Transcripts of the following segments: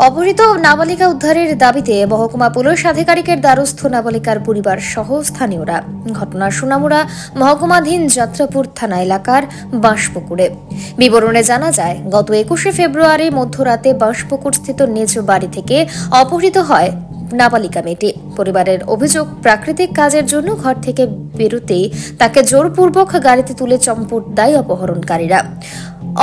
অপহৃত নাবালিকা উদ্ধারের দাবিতে মহকুমা পুলিশ আধিকারিকের দ্বারস্থ নাবালিকার পরিবার সহ স্থানীয়রা। ঘটনার সোনামুড়া মহকুমাধীন যাত্রাপুর থানা এলাকার বাঁশপুকুরে। বিবরণে জানা যায়, গত 21শে ফেব্রুয়ারি মধ্যরাতে বাঁশপুকুর স্থিত নিজ বাড়ি থেকে অপহৃত হয় নাবালিকা মেয়েটি। পরিবারের অভিযোগ, প্রাকৃতিক কাজের জন্য ঘর থেকে বেরোতেই তাকে জোরপূর্বক গাড়িতে তুলে চম্পট দেয় অপহরণকারীরা।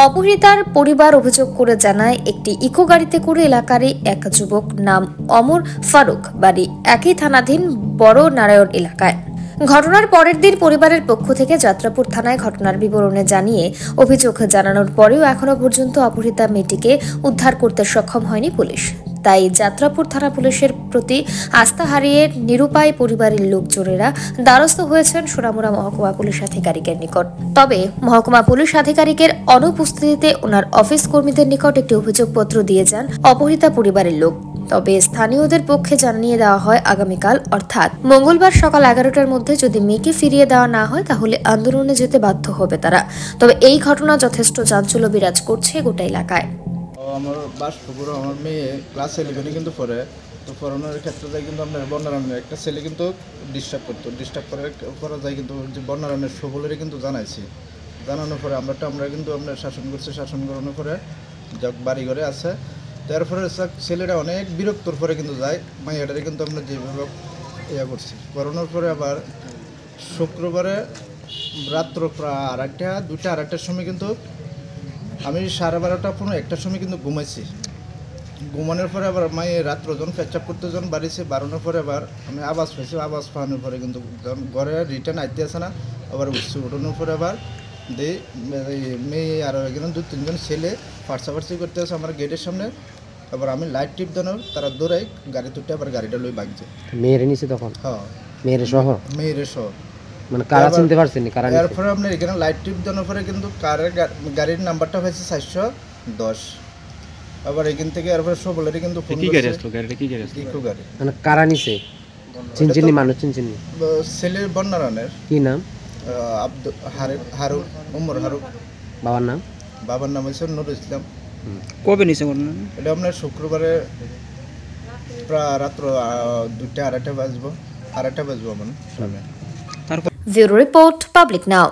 অপহৃতার পরিবার অভিযোগ করে জানায়, একটি ইকো গাড়িতে করে এলাকারই এক যুবক নাম অমর ফারুক, বাড়ি একই থানাধীন বড় নারায়ণ এলাকায়। ঘটনার পরের দিন পরিবারের পক্ষ থেকে যাত্রাপুর থানায় ঘটনার বিবরণে জানিয়ে অভিযোগ জানানোর পরেও এখনো পর্যন্ত অপহৃতা মেয়েটিকে উদ্ধার করতে সক্ষম হয়নি পুলিশ। তাই যাত্রাপুর থানা পুলিশের প্রতি আস্থা হারিয়ে নিরুপায় পরিবারের লোকজনেরা দ্বারস্থ হয়েছেন সোনামুড়া মহকুমা পুলিশ আধিকারিকের নিকট। তবে মহকুমা পুলিশ আধিকারিকের অনুপস্থিতিতে ওনার অফিস কর্মীদের নিকট একটি অভিযোগপত্র দিয়ে যান অপহৃতা পরিবারের লোক। তবে স্থানীয়দের পক্ষে জানিয়ে দেওয়া হয়, আগামীকাল অর্থাৎ মঙ্গলবার সকাল 11টার মধ্যে যদি মেয়েকে ফিরিয়ে দেওয়া না হয় তাহলে আন্দোলনে যেতে বাধ্য হবে তারা। তবে এই ঘটনা যথেষ্ট চাঞ্চল্য বিরাজ করছে গোটা এলাকায়। আমার বাসপুকুর আমার মেয়ে ক্লাস 11 কিন্তু পড়ে, তো পড়ানোর ক্ষেত্রে কিন্তু আপনার বন্যারণ্যের একটা ছেলে কিন্তু ডিস্টার্ব করা যায়, কিন্তু যে বন্যারণ্যের সকলেরই কিন্তু জানানোর পরে আমরা কিন্তু আপনার শাসন করানোর পরে যাক বাড়ি ঘরে আছে। তারপরে ছেলেটা অনেক বিরক্তর পরে কিন্তু যায়, মাইয়াটারে কিন্তু আমরা যেভাবে করছি করানোর পরে আবার শুক্রবারে রাত্র প্রায় 2টা-2:30টার সময় কিন্তু আমি 12:30-1টার সময় কিন্তু ঘুমাইছি। ঘুমানোর পরে আবার মায়ের রাত্র যখন পেচ্ছাপ করতে যখন বাড়িছে, বাড়ানোর পরে আবার আমি আওয়াজ পাইছি, আওয়াজ পাওয়ানোর পরে কিন্তু যখন ঘরে রিটার্ন আইতে আসে না, আবার উঠছি। উঠানোর পরে আবার মেয়ে আরও এখানে 2-3জন ছেলে ফার্সাফার্সি করতে আসে আমার গেটের সামনে। আবার আমি লাইট টিপ দেওয়ার তারা দৌড়াই গাড়ি তুলতে, আবার গাড়িটা লই ভাগছে। মেয়েরে নিছে তখন? হ্যাঁ, মেয়েরে সহ। মানে কারা চিনতে পারছেন? এরপরে আপনার এখানে লাইট টিপ দেওয়ার পরে কিন্তু গাড়ির নাম্বারটা হয়েছে 410। আবার এখান থেকে এরপরে সবলেরই কিন্তু ফোন ইকো গাড়ি। মানে কারা নিছে চিনচিনি মানুষ চিনচিনি? ছেলের বন্যারণের কি নাম? হারুক, ওমর হারুক। বাবার নাম হচ্ছে নুরুল ইসলাম। কবে নিছে? এটা আপনার শুক্রবারে প্রায় রাত্র 2টা-2:30 বাজবো আমার। ব্যুরো রিপোর্ট, পাবলিক নাও।